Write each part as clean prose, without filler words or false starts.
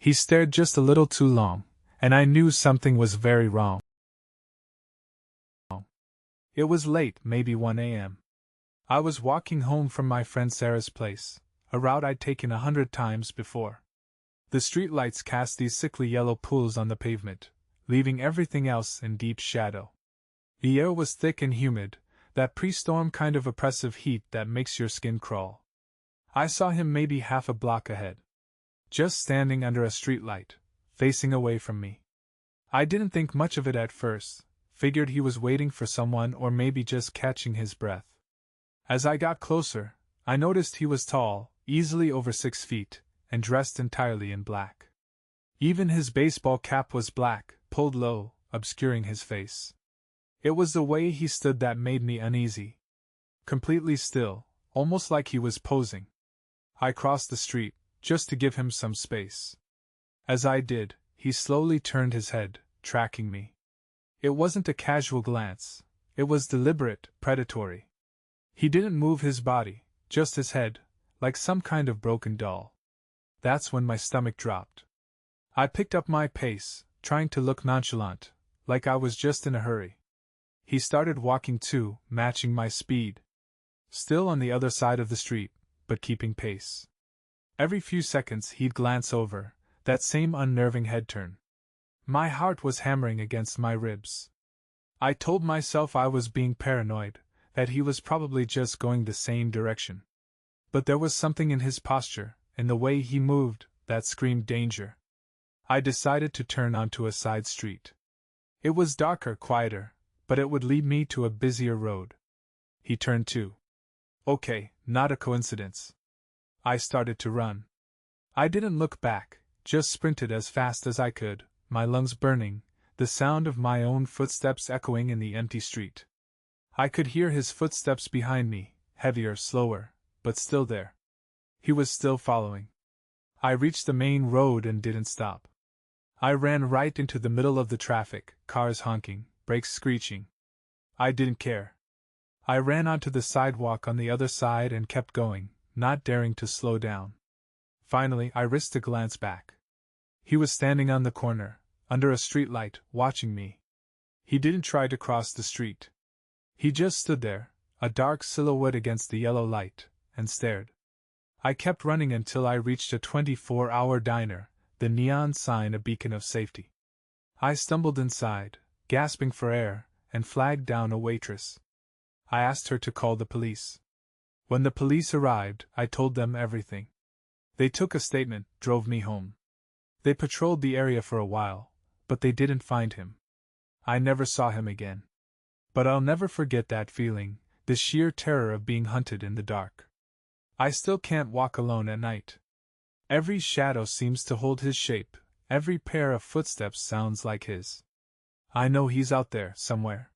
He stared just a little too long, and I knew something was very wrong. It was late, maybe 1 a.m. I was walking home from my friend Sarah's place, a route I'd taken 100 times before. The streetlights cast these sickly yellow pools on the pavement, leaving everything else in deep shadow. The air was thick and humid, that pre-storm kind of oppressive heat that makes your skin crawl. I saw him maybe half a block ahead, just standing under a streetlight, facing away from me. I didn't think much of it at first, figured he was waiting for someone or maybe just catching his breath. As I got closer, I noticed he was tall, easily over 6 feet, and dressed entirely in black. Even his baseball cap was black, pulled low, obscuring his face. It was the way he stood that made me uneasy. Completely still, almost like he was posing. I crossed the street, just to give him some space. As I did, he slowly turned his head, tracking me. It wasn't a casual glance, it was deliberate, predatory. He didn't move his body, just his head, like some kind of broken doll. That's when my stomach dropped. I picked up my pace, trying to look nonchalant, like I was just in a hurry. He started walking too, matching my speed. Still on the other side of the street, but keeping pace. Every few seconds he'd glance over, that same unnerving head turn. My heart was hammering against my ribs. I told myself I was being paranoid, that he was probably just going the same direction. But there was something in his posture, in the way he moved, that screamed danger. I decided to turn onto a side street. It was darker, quieter, but it would lead me to a busier road. He turned too. Okay, not a coincidence. I started to run. I didn't look back, just sprinted as fast as I could, my lungs burning, the sound of my own footsteps echoing in the empty street. I could hear his footsteps behind me, heavier, slower, but still there. He was still following. I reached the main road and didn't stop. I ran right into the middle of the traffic, cars honking, brakes screeching. I didn't care. I ran onto the sidewalk on the other side and kept going, not daring to slow down. Finally, I risked a glance back. He was standing on the corner, under a streetlight, watching me. He didn't try to cross the street. He just stood there, a dark silhouette against the yellow light, and stared. I kept running until I reached a 24-hour diner, the neon sign a beacon of safety. I stumbled inside, gasping for air, and flagged down a waitress. I asked her to call the police. When the police arrived, I told them everything. They took a statement, drove me home. They patrolled the area for a while, but they didn't find him. I never saw him again. But I'll never forget that feeling, the sheer terror of being hunted in the dark. I still can't walk alone at night. Every shadow seems to hold his shape, every pair of footsteps sounds like his. I know he's out there, somewhere.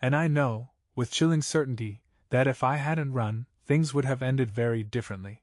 And I know, with chilling certainty, that if I hadn't run, things would have ended very differently.